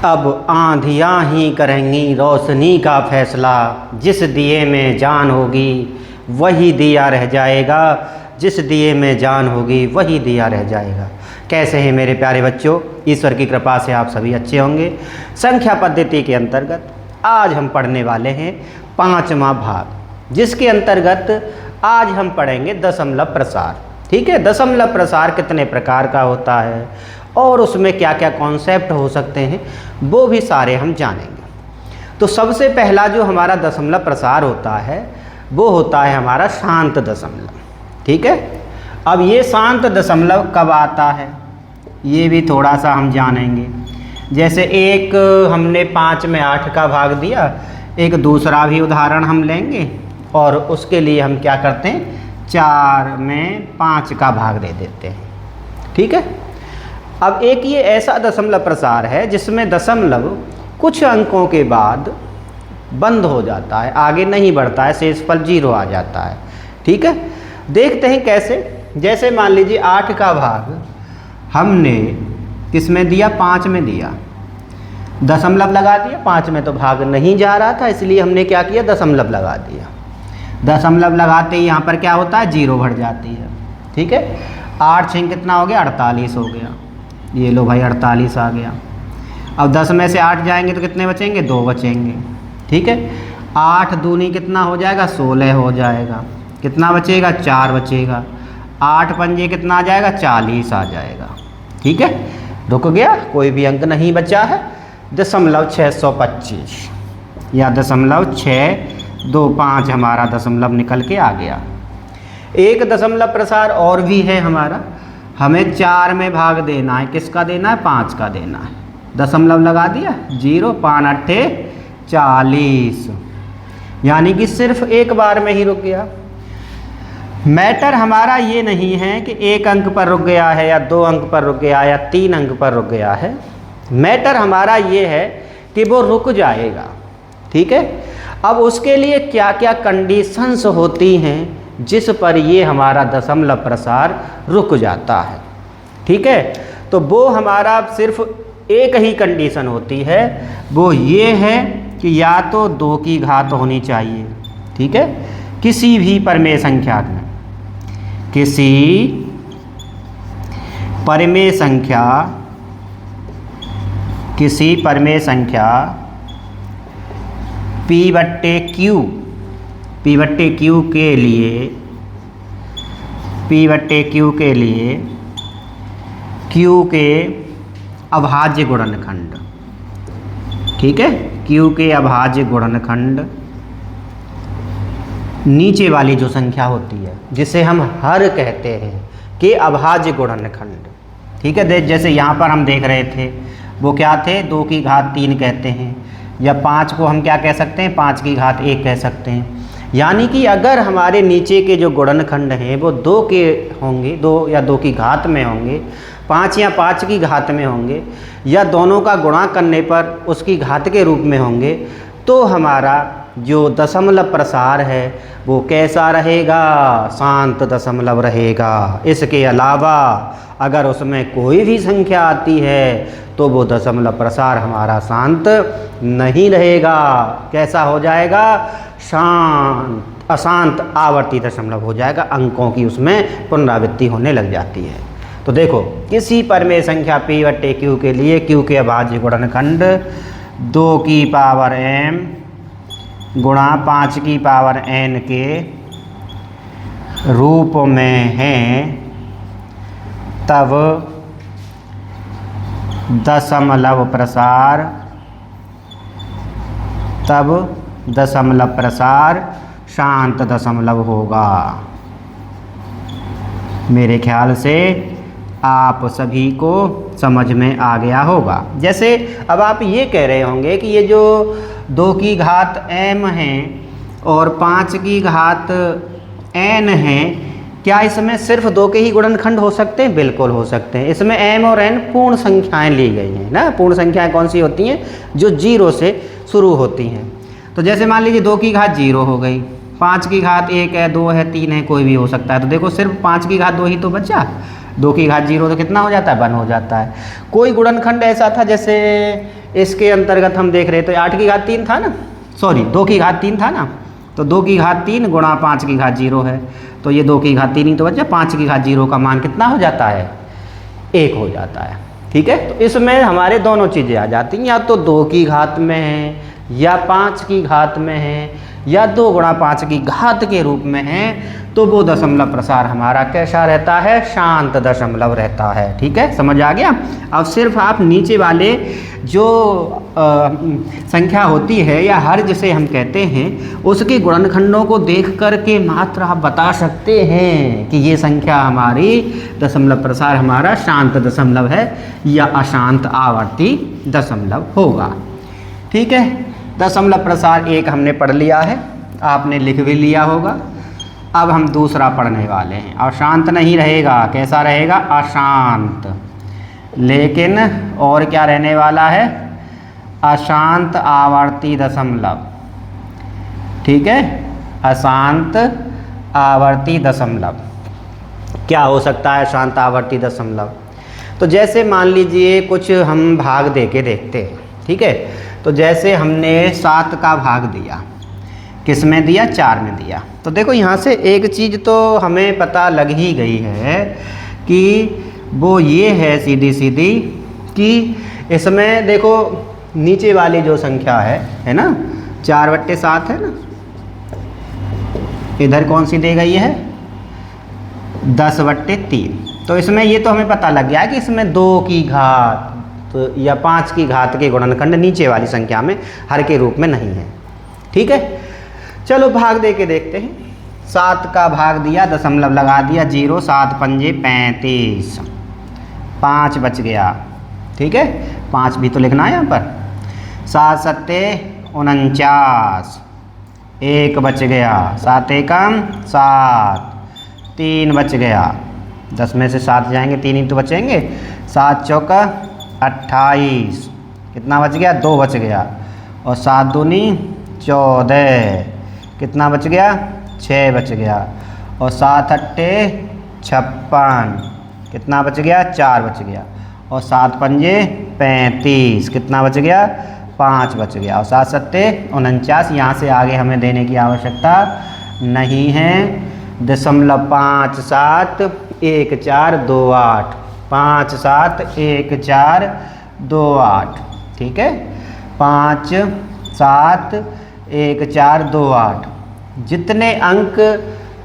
अब आंधियाँ ही करेंगी रोशनी का फैसला, जिस दिए में जान होगी वही दिया रह जाएगा, जिस दिए में जान होगी वही दिया रह जाएगा। कैसे हैं मेरे प्यारे बच्चों? ईश्वर की कृपा से आप सभी अच्छे होंगे। संख्या पद्धति के अंतर्गत आज हम पढ़ने वाले हैं 5वां भाग, जिसके अंतर्गत आज हम पढ़ेंगे दशमलव प्रसार। ठीक है, दशमलव प्रसार कितने प्रकार का होता है और उसमें क्या क्या कॉन्सेप्ट हो सकते हैं वो भी सारे हम जानेंगे। तो सबसे पहला जो हमारा दशमलव प्रसार होता है वो होता है हमारा शांत दशमलव। ठीक है, अब ये शांत दशमलव कब आता है ये भी थोड़ा सा हम जानेंगे। जैसे एक हमने 5 में 8 का भाग दिया, एक दूसरा भी उदाहरण हम लेंगे और उसके लिए हम क्या करते हैं 4 में 5 का भाग दे देते हैं। ठीक है, अब एक ये ऐसा दशमलव प्रसार है जिसमें दशमलव कुछ अंकों के बाद बंद हो जाता है, आगे नहीं बढ़ता है, शेषफल 0 आ जाता है। ठीक है, देखते हैं कैसे। जैसे मान लीजिए 8 का भाग हमने किस में दिया, 5 में दिया, दशमलव लगा दिया। 5 में तो भाग नहीं जा रहा था, इसलिए हमने क्या किया, दशमलव लगा दिया। दशमलव लगाते ही यहाँ पर क्या होता है, 0 बढ़ जाती है। ठीक है, 8 6 कितना हो गया, 48 हो गया। ये लो भाई 48 आ गया। अब 10 में से 8 जाएंगे तो कितने बचेंगे, 2 बचेंगे। ठीक है, 8 दूनी कितना हो जाएगा, 16 हो जाएगा। कितना बचेगा, 4 बचेगा। 8 पंजे कितना आ जाएगा, 40 आ जाएगा। ठीक है, रुक गया, कोई भी अंक नहीं बचा है। 0.625 या 0.625 हमारा दशमलव निकल के आ गया। एक दशमलव प्रसार और भी है हमारा, हमें 4 में भाग देना है। किसका देना है, 5 का देना है। दशमलव लगा दिया, 0 5 8 40, यानी कि सिर्फ एक बार में ही रुक गया। मैटर हमारा ये नहीं है कि 1 अंक पर रुक गया है या 2 अंक पर रुक गया या 3 अंक पर रुक गया है। मैटर हमारा ये है कि वो रुक जाएगा। ठीक है, अब उसके लिए क्या क्या कंडीशंस होती हैं जिस पर ये हमारा दशमलव प्रसार रुक जाता है। ठीक है, तो वो हमारा सिर्फ एक ही कंडीशन होती है, वो ये है कि या तो 2 की घात होनी चाहिए। ठीक है, किसी भी परमेय संख्या में, किसी परमेय संख्या, किसी परमेय संख्या P/Q, P/Q के लिए, P/Q के लिए Q के अभाज्य गुणनखंड। ठीक है, Q के अभाज्य गुणनखंड नीचे वाली जो संख्या होती है जिसे हम हर कहते हैं कि अभाज्य गुणनखंड। ठीक है, जैसे यहाँ पर हम देख रहे थे वो क्या थे, 2 की घात 3 कहते हैं, या 5 को हम क्या कह सकते हैं, 5 की घात 1 कह सकते हैं। यानी कि अगर हमारे नीचे के जो गुणनखंड हैं वो 2 के होंगे, 2 या 2 की घात में होंगे, 5 या 5 की घात में होंगे, या दोनों का गुणा करने पर उसकी घात के रूप में होंगे, तो हमारा जो दशमलव प्रसार है वो कैसा रहेगा, शांत दशमलव रहेगा। इसके अलावा अगर उसमें कोई भी संख्या आती है तो वो दशमलव प्रसार हमारा शांत नहीं रहेगा। कैसा हो जाएगा, शांत अशांत आवर्ती दशमलव हो जाएगा, अंकों की उसमें पुनरावृत्ति होने लग जाती है। तो देखो, किसी परमेय संख्या P/Q के लिए Q के अभाज्य गुणनखंड 2 की पावर m गुणा 5 की पावर n के रूप में हैं, तब दशमलव प्रसार, तब दशमलव प्रसार शांत दशमलव होगा। मेरे ख्याल से आप सभी को समझ में आ गया होगा। जैसे अब आप ये कह रहे होंगे कि ये जो 2 की घात m है और 5 की घात n है, क्या इसमें सिर्फ 2 के ही गुणनखंड हो सकते हैं? बिल्कुल हो सकते हैं। इसमें m और n पूर्ण संख्याएं ली गई हैं ना। पूर्ण संख्याएं कौन सी होती हैं, जो 0 से शुरू होती हैं। तो जैसे मान लीजिए 2 की घात 0 हो गई, 5 की घात 1 है, 2 है, 3 है, कोई भी हो सकता है। तो देखो सिर्फ 5 की घात 2 ही तो बचा, 2 की घात 0 तो कितना हो जाता है, 1 हो जाता है। कोई गुणनखंड ऐसा था जैसे इसके अंतर्गत हम देख रहे तो 8 की घात 3 था ना, सॉरी 2 की घात 3 था ना, तो 2 की घात 3 गुणा 5 की घात 0 है, तो ये 2 की घात 3 ही तो बचा, 5 की घात 0 का मान कितना हो जाता है, 1 हो जाता है। ठीक है, तो इसमें हमारे दोनों चीज़ें आ जाती हैं, या तो 2 की घात में है या 5 की घात में है या 2 गुणा 5 की घात के रूप में है, तो वो दशमलव प्रसार हमारा कैसा रहता है, शांत दशमलव रहता है। ठीक है, समझ आ गया। अब सिर्फ आप नीचे वाले जो संख्या होती है या हर जिसे हम कहते हैं उसके गुणनखंडों को देख कर के मात्र आप बता सकते हैं कि ये संख्या हमारी दशमलव प्रसार हमारा शांत दशमलव है या अशांत आवर्ती दशमलव होगा। ठीक है, दशमलव प्रसार 1 हमने पढ़ लिया है, आपने लिख भी लिया होगा। अब हम दूसरा पढ़ने वाले हैं। अशांत नहीं रहेगा, कैसा रहेगा, अशांत। लेकिन और क्या रहने वाला है, अशांत आवर्ती दशमलव। ठीक है, अशांत आवर्ती दशमलव क्या हो सकता है, अशांत आवर्ती दशमलव। तो जैसे मान लीजिए कुछ हम भाग दे के देखते हैं। ठीक है, तो जैसे हमने 7 का भाग दिया, किस में दिया, 4 में दिया। तो देखो यहाँ से एक चीज़ तो हमें पता लग ही गई है कि वो ये है सीधी सीधी कि इसमें देखो नीचे वाली जो संख्या है ना, 4/7 है ना, इधर कौन सी दी गई है, 10/3। तो इसमें ये तो हमें पता लग गया है कि इसमें 2 की घात तो या 5 की घात के गुणनखंड नीचे वाली संख्या में हर के रूप में नहीं है। ठीक है, चलो भाग दे के देखते हैं। 7 का भाग दिया, दशमलव लगा दिया, 0, 7 पंजे 35, 5 बच गया। ठीक है, 5 भी तो लिखना है यहाँ पर। 7 सत्ते 49, 1 बच गया, 7 एकम 7, 3 बच गया, 10 में से 7 जाएंगे, 3 ही तो बचेंगे। 7 चौका 28, कितना बच गया, 2 बच गया, और 7 दूनी 14, कितना बच गया, 6 बच गया, और 7 अट्टे 56, कितना बच गया, 4 बच गया, और 7 पंजे 35, कितना बच गया, 5 बच गया, और 7 सत्ते 49। यहाँ से आगे हमें देने की आवश्यकता नहीं है। 0.571428, 571428। ठीक है, 571428। जितने अंक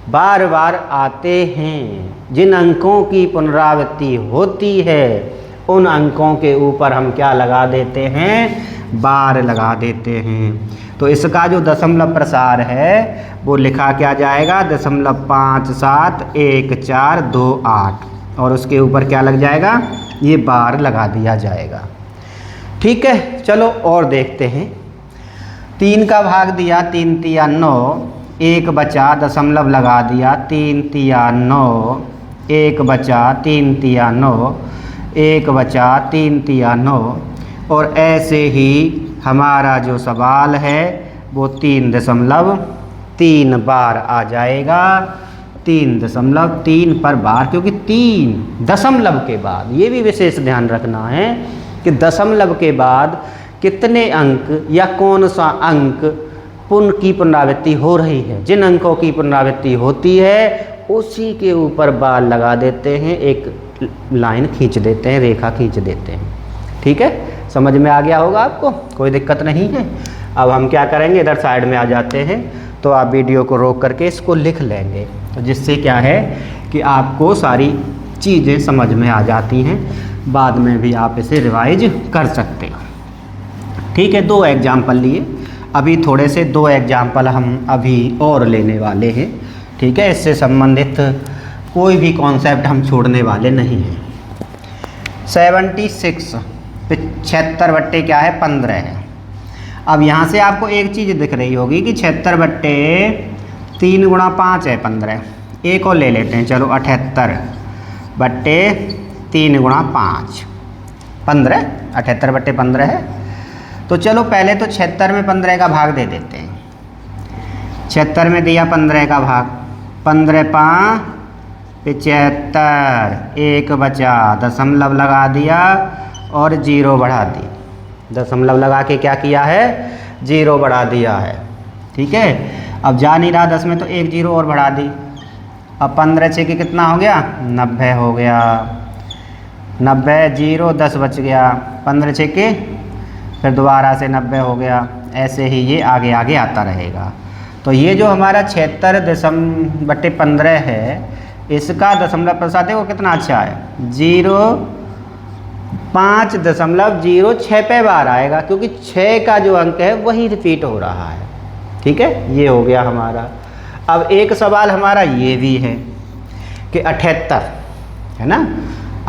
बार बार आते हैं, जिन अंकों की पुनरावृत्ति होती है, उन अंकों के ऊपर हम क्या लगा देते हैं, बार लगा देते हैं। तो इसका जो दशमलव प्रसार है वो लिखा क्या जाएगा, 0.571428, और उसके ऊपर क्या लग जाएगा, ये बार लगा दिया जाएगा। ठीक है, चलो और देखते हैं। 3 का भाग दिया, 3 तिया 9, 1 बचा, दशमलव लगा दिया, 3 तिया 9, 1 बचा, 3 तिया 9, 1 बचा, 3 तिया 9, और ऐसे ही हमारा जो सवाल है वो 3.3 बार आ जाएगा। 3.3 पर बार, क्योंकि 3 दशमलव के बाद, ये भी विशेष ध्यान रखना है कि दशमलव के बाद कितने अंक या कौन सा अंक की पुनरावृत्ति हो रही है। जिन अंकों की पुनरावृत्ति होती है उसी के ऊपर बार लगा देते हैं, एक लाइन खींच देते हैं, रेखा खींच देते हैं। ठीक है, समझ में आ गया होगा आपको, कोई दिक्कत नहीं है। अब हम क्या करेंगे, इधर साइड में आ जाते हैं, तो आप वीडियो को रोक करके इसको लिख लेंगे, तो जिससे क्या है कि आपको सारी चीज़ें समझ में आ जाती हैं, बाद में भी आप इसे रिवाइज कर सकते हो। ठीक है, 2 एग्जाम्पल लिए, अभी थोड़े से 2 एग्जाम्पल हम अभी और लेने वाले हैं। ठीक है, इससे संबंधित कोई भी कॉन्सेप्ट हम छोड़ने वाले नहीं हैं। 76 76 क्या है, 15 है। अब यहाँ से आपको एक चीज़ दिख रही होगी कि 76/3 × 5 है 15। एक और ले लेते हैं, चलो 78/3 × 5 15, 78/15 है। तो चलो पहले तो 76 में 15 का भाग दे देते हैं। 76 में दिया 15 का भाग, 15 5 75, एक बचा, दशमलव लगा दिया और जीरो बढ़ा दी। दशमलव लगा के क्या किया है, जीरो बढ़ा दिया है। ठीक है, अब जा नहीं रहा 10 में तो एक जीरो और बढ़ा दी। अब 15 छः के कितना हो गया, 90 हो गया। 90 जीरो 10 बच गया, 15 छः के फिर दोबारा से 90 हो गया। ऐसे ही ये आगे आगे आता रहेगा। तो ये जो हमारा 76/15 है, इसका दशमलव प्रसार देखो कितना अच्छा है, 5.06 पे बार आएगा, क्योंकि 6 का जो अंक है वही रिपीट हो रहा है। ठीक है, ये हो गया हमारा। अब एक सवाल हमारा ये भी है कि 78 है ना,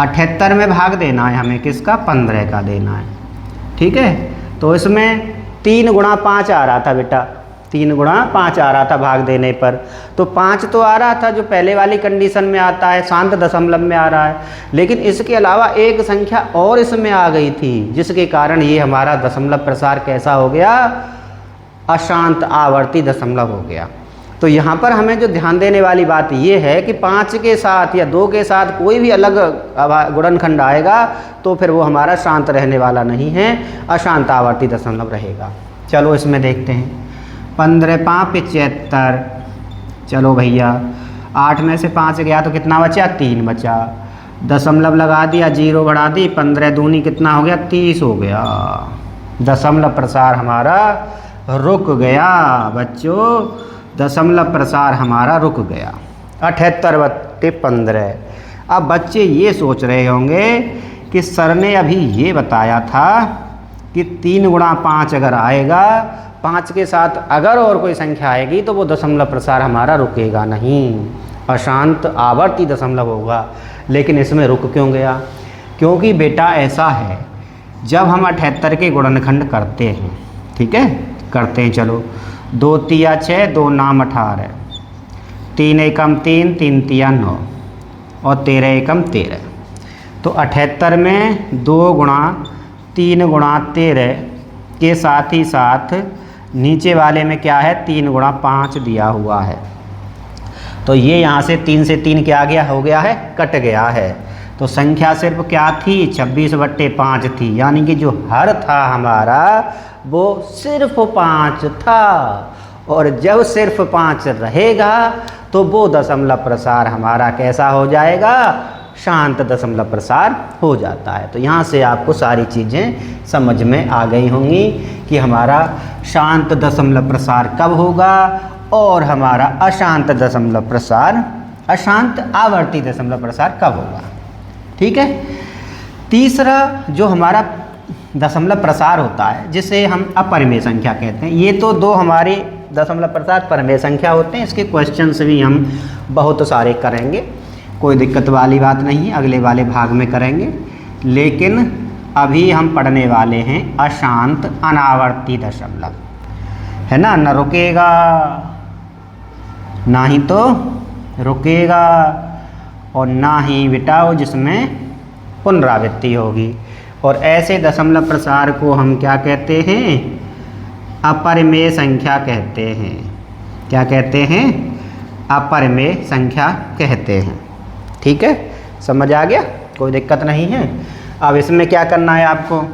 78 में भाग देना है हमें, किसका, 15 का देना है। ठीक है, तो इसमें 3 गुणा 5 आ रहा था बेटा, 3 गुणा 5 आ रहा था भाग देने पर। तो 5 तो आ रहा था जो पहले वाली कंडीशन में आता है, शांत दशमलव में आ रहा है, लेकिन इसके अलावा एक संख्या और इसमें आ गई थी, जिसके कारण ये हमारा दशमलव प्रसार कैसा हो गया, अशांत आवर्ती दशमलव हो गया। तो यहाँ पर हमें जो ध्यान देने वाली बात ये है कि 5 के साथ या 2 के साथ कोई भी अलग गुणनखंड आएगा तो फिर वो हमारा शांत रहने वाला नहीं है, अशांत आवर्ती दशमलव रहेगा। चलो इसमें देखते हैं, 15 5 75। चलो भैया 8 में से 5 गया तो कितना बचा, 3 बचा। दशमलव लगा दिया, जीरो बढ़ा दी, 15 दूनी कितना हो गया, 30 हो गया। दशमलव प्रसार हमारा रुक गया बच्चों, दशमलव प्रसार हमारा रुक गया। 78/15। अब बच्चे ये सोच रहे होंगे कि सर ने अभी ये बताया था कि 3 गुणा 5 अगर आएगा, 5 के साथ अगर और कोई संख्या आएगी तो वो दशमलव प्रसार हमारा रुकेगा नहीं, अशांत आवर्ती दशमलव होगा। लेकिन इसमें रुक क्यों गया, क्योंकि बेटा ऐसा है, जब हम 78 के गुणनखंड करते हैं, ठीक है, करते हैं, चलो 2 तिया 6, 2 नाम 18, 3 एकम 3, 3 तिया 9 और 13 एकम 13। तो 78 में 2 गुणा 3 गुणा 13 के साथ ही साथ नीचे वाले में क्या है, 3 गुणा 5 दिया हुआ है। तो ये यहाँ से 3 से 3 क्या गया, हो गया है, कट गया है। तो संख्या सिर्फ क्या थी, 26/5 थी, यानी कि जो हर था हमारा वो सिर्फ 5 था। और जब सिर्फ 5 रहेगा तो वो दशमलव प्रसार हमारा कैसा हो जाएगा, शांत दशमलव प्रसार हो जाता है। तो यहाँ से आपको सारी चीज़ें समझ में आ गई होंगी कि हमारा शांत दशमलव प्रसार कब होगा और हमारा अशांत दशमलव प्रसार, अशांत आवर्ती दशमलव प्रसार कब होगा। ठीक है, तीसरा जो हमारा दशमलव प्रसार होता है जिसे हम अपरिमेय संख्या कहते हैं, ये तो 2 हमारे दशमलव प्रसार परिमेय संख्या होते हैं। इसके क्वेश्चंस भी हम बहुत सारे करेंगे, कोई दिक्कत वाली बात नहीं है, अगले वाले भाग में करेंगे। लेकिन अभी हम पढ़ने वाले हैं अशांत अनावर्ती दशमलव, है ना, न रुकेगा ना ही तो रुकेगा और ना ही बिटाओ जिसमें पुनरावृत्ति होगी। और ऐसे दशमलव प्रसार को हम क्या कहते हैं, अपरिमेय संख्या कहते हैं। क्या कहते हैं, अपरिमेय संख्या कहते हैं। ठीक है, समझ आ गया, कोई दिक्कत नहीं है। अब इसमें क्या करना है आपको,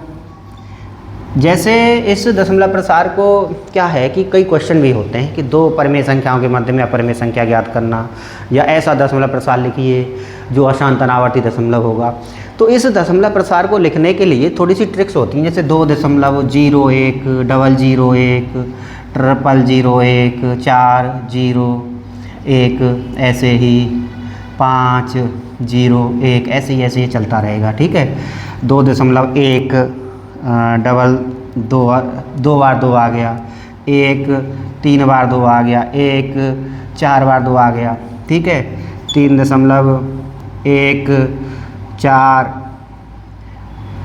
जैसे इस दशमलव प्रसार को क्या है कि कई क्वेश्चन भी होते हैं कि 2 परिमेय संख्याओं के मध्य में अपरिमेय संख्या ज्ञात करना, या ऐसा दशमलव प्रसार लिखिए जो अशांत अनावर्ती दशमलव होगा। तो इस दशमलव प्रसार को लिखने के लिए थोड़ी सी ट्रिक्स होती हैं, जैसे 2.01, 001, 0001, 401, ऐसे ही 501, ऐसे ही चलता रहेगा। ठीक है, 2.1 2 बार 2 आ गया, 1 3 बार 2 आ गया, 1 4 बार 2 आ गया। ठीक है, 3.1 4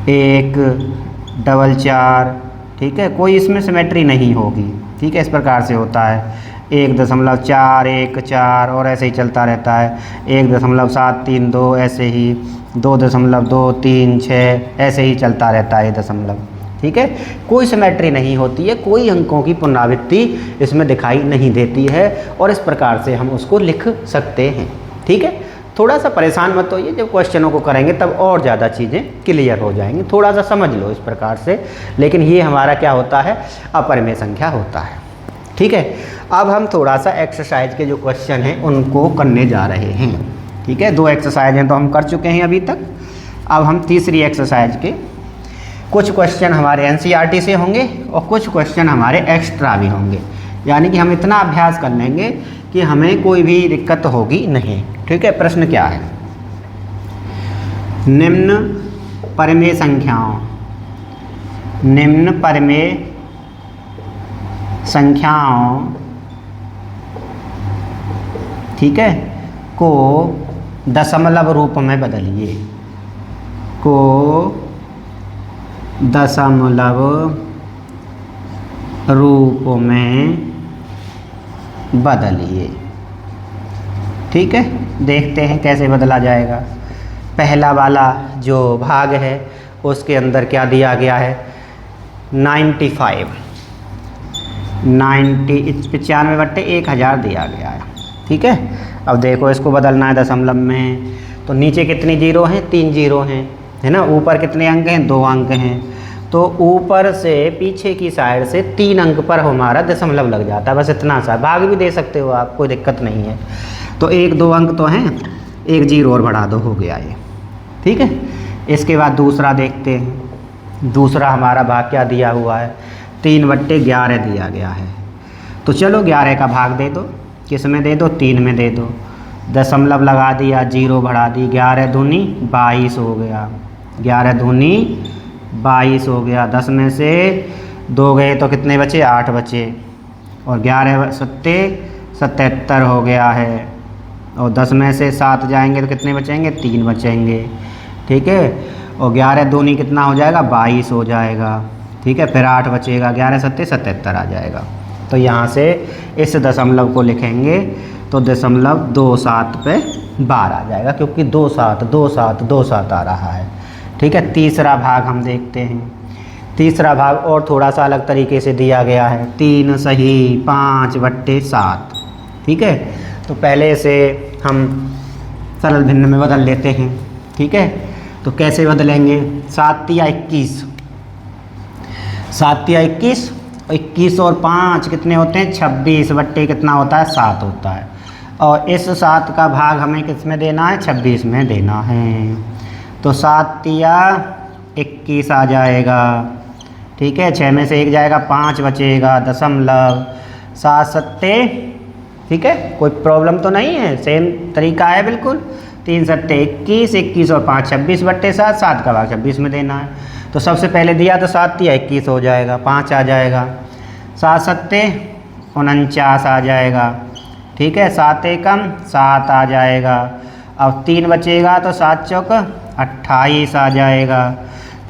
1 4 ठीक है, कोई इसमें सिमेट्री नहीं होगी। ठीक है, इस प्रकार से होता है 1.4 1 4 और ऐसे ही चलता रहता है, 1.732 ऐसे ही, 2.236 ऐसे ही चलता रहता है ये दशमलव। ठीक है, कोई सिमेट्री नहीं होती है, कोई अंकों की पुनरावृत्ति इसमें दिखाई नहीं देती है और इस प्रकार से हम उसको लिख सकते हैं। ठीक है, थोड़ा सा परेशान मत होइए, जब क्वेश्चनों को करेंगे तब और ज़्यादा चीज़ें क्लियर हो जाएंगी, थोड़ा सा समझ लो इस प्रकार से। लेकिन ये हमारा क्या होता है, अपरिमेय संख्या होता है। ठीक है, अब हम थोड़ा सा एक्सरसाइज के जो क्वेश्चन हैं उनको करने जा रहे हैं। ठीक है, 2 एक्सरसाइज हैं तो हम कर चुके हैं अभी तक। अब हम तीसरी एक्सरसाइज के कुछ क्वेश्चन हमारे एनसीईआरटी से होंगे और कुछ क्वेश्चन हमारे एक्स्ट्रा भी होंगे, यानी कि हम इतना अभ्यास कर लेंगे कि हमें कोई भी दिक्कत होगी नहीं। ठीक है, प्रश्न क्या है, निम्न परिमेय संख्याओं, निम्न परिमेय संख्याओं, ठीक है, को दशमलव रूप में बदलिए, को दशमलव रूप में बदलिए। ठीक है, देखते हैं कैसे बदला जाएगा। पहला वाला जो भाग है उसके अंदर क्या दिया गया है, 95 95/1000 दिया गया है। ठीक है, अब देखो इसको बदलना है दशमलव में, तो नीचे कितनी जीरो हैं, 3 जीरो हैं, है ना। ऊपर कितने अंक हैं, 2 अंक हैं, तो ऊपर से पीछे की साइड से 3 अंक पर हमारा दशमलव लग जाता है, बस इतना सा। भाग भी दे सकते हो आप, कोई दिक्कत नहीं है। तो 1-2 अंक तो हैं, 1 जीरो और बढ़ा दो, हो गया ये। ठीक है, इसके बाद दूसरा देखते हैं। दूसरा हमारा भाग क्या दिया हुआ है, 3/11 दिया गया है। तो चलो 11 का भाग दे दो, किस में दे दो, 3 में दे दो। दशमलव लगा दिया, जीरो बढ़ा दी, 11 दूनी 22 हो गया, 11 दूनी 22 हो गया। 10 में से 2 गए तो कितने बचे, 8 बचे, और 11 सत्ते 77 हो गया है। और 10 में से 7 जाएंगे तो कितने बचेंगे, 3 बचेंगे। ठीक है, और 11 दूनी कितना हो जाएगा, 22 हो जाएगा। ठीक है, फिर 8 बचेगा, 11 सत्ते 77 आ जाएगा। तो यहाँ से इस दशमलव को लिखेंगे तो दशमलव 27 पे 12 आ जाएगा, क्योंकि 27 आ रहा है। ठीक है, तीसरा भाग हम देखते हैं। तीसरा भाग और थोड़ा सा अलग तरीके से दिया गया है, 3 सही 5/7। ठीक है, तो पहले से हम सरल भिन्न में बदल लेते हैं। ठीक है, तो कैसे बदलेंगे, 7 या 21, 7 या 21, 21 और 5 कितने होते हैं, 26 बट्टे कितना होता है, 7 होता है। और इस 7 का भाग हमें किस में देना है, 26 में देना है। तो 7 या 21 आ जाएगा। ठीक है, 6 में से 1 जाएगा, 5 बचेगा, दशमलव 7 सत्ते। ठीक है, कोई प्रॉब्लम तो नहीं है, सेम तरीका है बिल्कुल। 3 सत्ते 21, 21 और 5 26/7, 7 का भाग 26 में देना है। तो सबसे पहले दिया तो 7 या 21 हो जाएगा, 5 आ जाएगा, 7 सत्ते 49 आ जाएगा। ठीक है, 7 एकम 7 आ जाएगा। अब 3 बचेगा तो 7 चौक 28 आ जाएगा।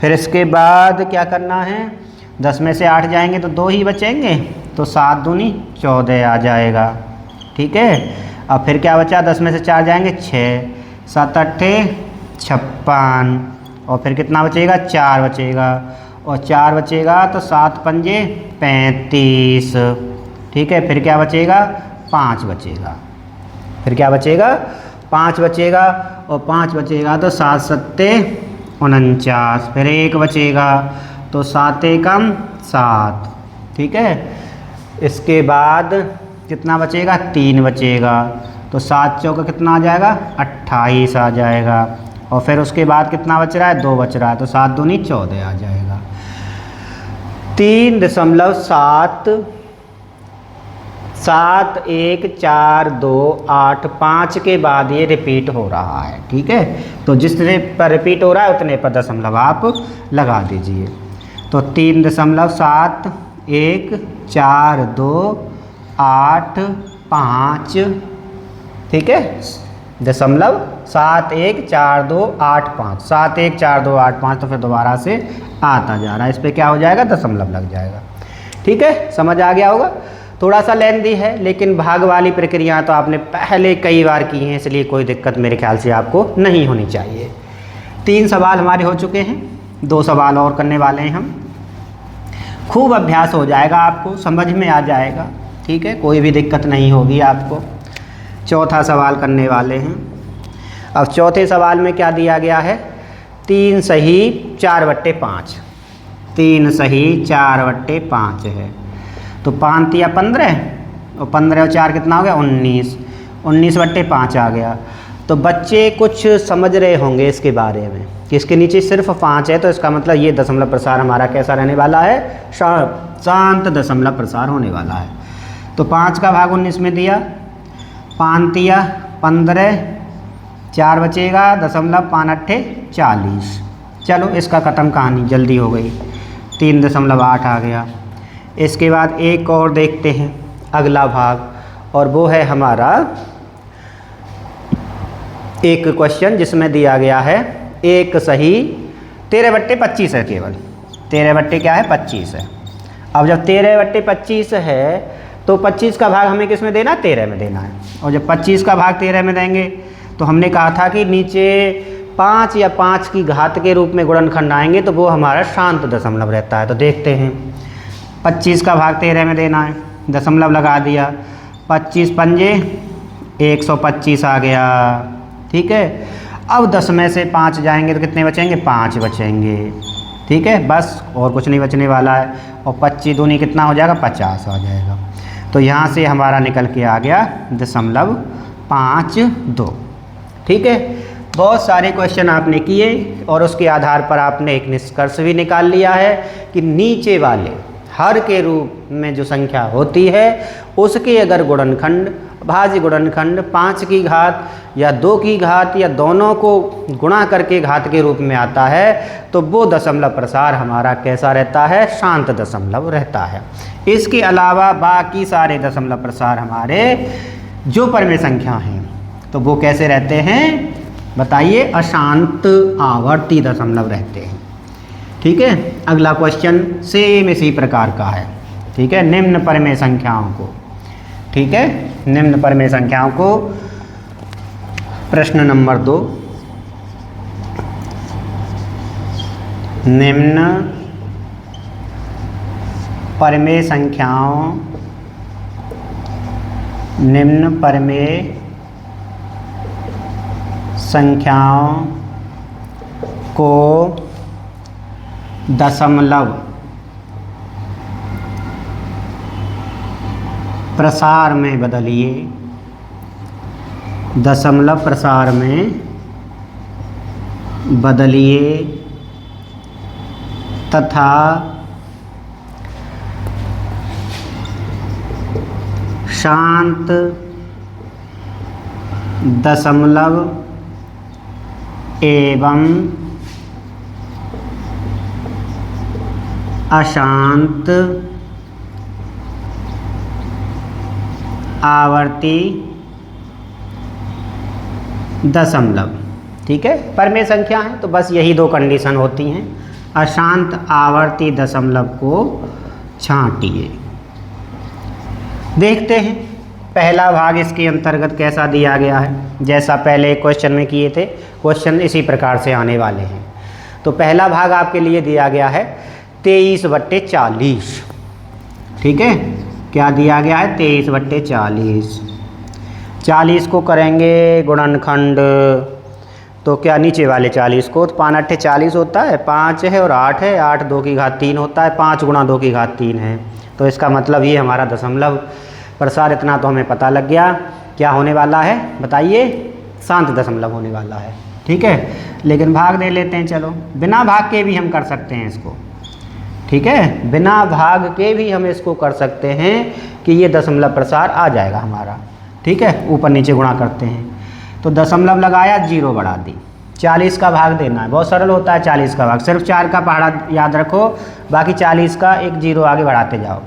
फिर इसके बाद क्या करना है, 10 में से 8 जाएंगे तो 2 ही बचेंगे, तो 7 दूनी 14 आ जाएगा। ठीक है, अब फिर क्या बचा, 10 में से 4 जाएंगे 6, 7 अट्ठे 56, और फिर कितना बचेगा, 4 बचेगा, और 4 बचेगा तो 7 पंजे 35। ठीक है, फिर क्या बचेगा, 5 बचेगा, फिर क्या बचेगा, 5 बचेगा, और 5 बचेगा तो 7 सत्ते 49, फिर 1 बचेगा तो 7 एकम 7। ठीक है, इसके बाद कितना बचेगा, 3 बचेगा, तो 7 चौका कितना आ जाएगा, 28 आ जाएगा। और फिर उसके बाद कितना बच रहा है, 2 बच रहा है, तो 7 दूनी 14 आ जाएगा। 3.7 7 1 4 2 8 5 के बाद ये रिपीट हो रहा है। ठीक है, तो जितने पर रिपीट हो रहा है उतने पर दशमलव आप लगा दीजिए। तो 3.7 1 4 2 8 5, ठीक है, दशमलव 7 1 4 2 8 5, 7 1 4 2 8 5, तो फिर दोबारा से आता जा रहा है, इस पर क्या हो जाएगा, दशमलव लग जाएगा। ठीक है, समझ आ गया होगा। थोड़ा सा लेंदी है, लेकिन भाग वाली प्रक्रिया तो आपने पहले कई बार की हैं, इसलिए कोई दिक्कत मेरे ख्याल से आपको नहीं होनी चाहिए। 3 सवाल हमारे हो चुके हैं, 2 सवाल और करने वाले हैं हम। खूब अभ्यास हो जाएगा, आपको समझ में आ जाएगा। ठीक है, कोई भी दिक्कत नहीं होगी आपको। चौथा सवाल करने वाले हैं। अब चौथे सवाल में क्या दिया गया है, 3 सही 4/5, 3 सही 4/5 है। तो 5 या 15 और 15 और 4 कितना हो गया 19, 19/5 आ गया। तो बच्चे कुछ समझ रहे होंगे इसके बारे में कि इसके नीचे सिर्फ 5 है, तो इसका मतलब ये दशमलव प्रसार हमारा कैसा रहने वाला है, शांत दशमलव प्रसार होने वाला है। तो 5 का भाग 19 में दिया, 5 या 15, 4 बचेगा, 0.5 40। चलो इसका ख़त्म कहानी, जल्दी हो गई, 3.8 आ गया। इसके बाद एक और देखते हैं अगला भाग, और वो है हमारा एक क्वेश्चन जिसमें दिया गया है 1 सही 13/25 है, केवल 13 क्या है 25 है। अब जब 13/25 है तो 25 का भाग हमें किस में देना है, 13 में देना है। और जब 25 का भाग 13 में देंगे तो हमने कहा था कि नीचे 5 या 5 की घात के रूप में गुणनखंड आएंगे तो वो हमारा शांत दशमलव रहता है। तो देखते हैं, 25 का भाग 13 में देना है, दशमलव लगा दिया, 25 पंजे 125 आ गया, ठीक है। अब 10 में से 5 जाएंगे तो कितने बचेंगे, 5 बचेंगे, ठीक है, बस और कुछ नहीं बचने वाला है। और 25 दूनी कितना हो जाएगा, 50 आ जाएगा। तो यहाँ से हमारा निकल के आ गया 0.52, ठीक है। बहुत सारे क्वेश्चन आपने किए और उसके आधार पर आपने एक निष्कर्ष भी निकाल लिया है कि नीचे वाले हर के रूप में जो संख्या होती है उसके अगर गुणनखंड, भाज्य गुणनखंड 5 की घात या 2 की घात या दोनों को गुणा करके घात के रूप में आता है तो वो दशमलव प्रसार हमारा कैसा रहता है, शांत दशमलव रहता है। इसके अलावा बाकी सारे दशमलव प्रसार हमारे जो परमेय संख्या हैं तो वो कैसे रहते हैं बताइए, अशांत आवर्ती दशमलव रहते हैं, ठीक है। अगला क्वेश्चन सेम इसी प्रकार का है, ठीक है, निम्न परमेय संख्याओं को, ठीक है, निम्न परमेय संख्याओं को, प्रश्न नंबर 2, निम्न परमेय संख्याओं, निम्न परमेय संख्याओं को दशमलव प्रसार में बदलिए, दशमलव प्रसार में बदलिए तथा शांत दशमलव एवं अशांत आवर्ती दशमलव, ठीक है। परमेय संख्या है तो बस यही 2 कंडीशन होती हैं, अशांत आवर्ती दशमलव को छांटिए। देखते हैं पहला भाग इसके अंतर्गत कैसा दिया गया है। जैसा पहले क्वेश्चन में किए थे, क्वेश्चन इसी प्रकार से आने वाले हैं। तो पहला भाग आपके लिए दिया गया है 23/40, ठीक है। क्या दिया गया है, 23/40। 40 को करेंगे गुणनखंड, तो क्या नीचे वाले 40 को, तो 5 40 होता है, 5 है और 8 है, 8 2 की घात 3 होता है, 5 गुणा 2 की घात 3 है। तो इसका मतलब ये हमारा दशमलव प्रसार, इतना तो हमें पता लग गया क्या होने वाला है बताइए, शांत दशमलव होने वाला है, ठीक है। लेकिन भाग दे लेते हैं, चलो बिना भाग के भी हम कर सकते हैं इसको, ठीक है, बिना भाग के भी हम इसको कर सकते हैं कि ये दशमलव प्रसार आ जाएगा हमारा, ठीक है। ऊपर नीचे गुणा करते हैं तो दशमलव लगाया, 0 बढ़ा दी, 40 का भाग देना है, बहुत सरल होता है 40 का भाग, सिर्फ 4 का पहाड़ा याद रखो, बाकी 40 का एक 0 आगे बढ़ाते जाओ।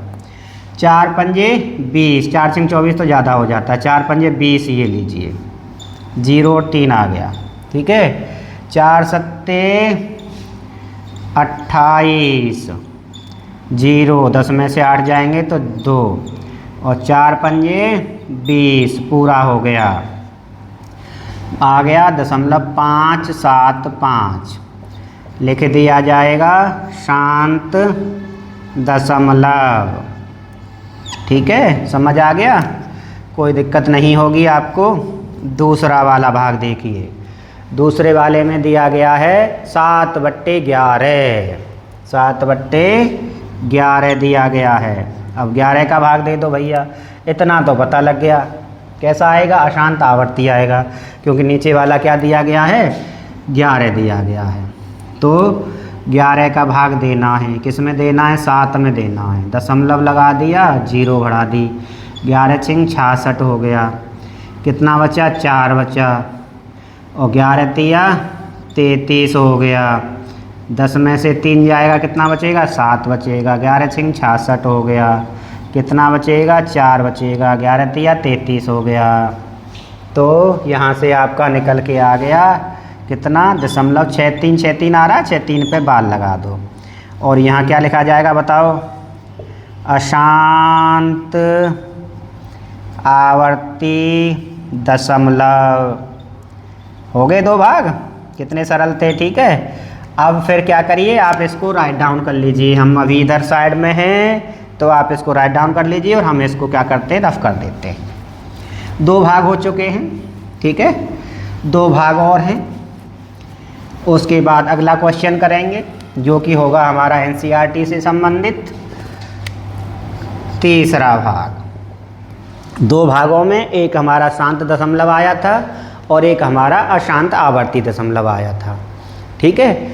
4 पंजे 20, 4 से 24 तो ज़्यादा हो जाता है, 4 पंजे 20, ये लीजिए 0 और 3 आ गया, ठीक है। 4 सत्ते 28, 0, 10 में से 8 जाएंगे तो 2, और 4 पंजे 20, पूरा हो गया, आ गया 0.575, लिख दिया जाएगा शांत दशमलव, ठीक है। समझ आ गया, कोई दिक्कत नहीं होगी आपको। दूसरा वाला भाग देखिए, दूसरे वाले में दिया गया है 7/11, 7/11 दिया गया है। अब 11 का भाग दे दो भैया, इतना तो पता लग गया। कैसा आएगा? अशांत आवर्ती आएगा, क्योंकि नीचे वाला क्या दिया गया है? 11 दिया गया है। तो 11 का भाग देना है, किस में देना है? 7 में देना है। दशमलव लगा दिया, 0 बढ़ा दी, 11 छिंग 66 हो गया। कितना बचा? 4 बचा, और 11 तिया 33 हो गया। 10 में से 3 जाएगा, कितना बचेगा? 7 बचेगा। 11 छिंग 66 हो गया, कितना बचेगा? 4 बचेगा। 11 तिया 33 हो गया। तो यहाँ से आपका निकल के आ गया कितना? 0.6363 आ रहा है, 63 पे बाल लगा दो। और यहाँ क्या लिखा जाएगा बताओ? अशांत आवर्ती दशमलव। हो गए 2 भाग, कितने सरल थे। ठीक है, अब फिर क्या करिए, आप इसको राइट डाउन कर लीजिए। हम अभी इधर साइड में हैं, तो आप इसको राइट डाउन कर लीजिए और हम इसको क्या करते हैं? रफ कर देते हैं। 2 भाग हो चुके हैं, ठीक है, 2 भाग और हैं। उसके बाद अगला क्वेश्चन करेंगे, जो कि होगा हमारा एनसीईआरटी से संबंधित तीसरा भाग। 2 भागों में एक हमारा शांत दशमलव आया था और एक हमारा अशांत आवर्ती दशमलव आया था। ठीक है,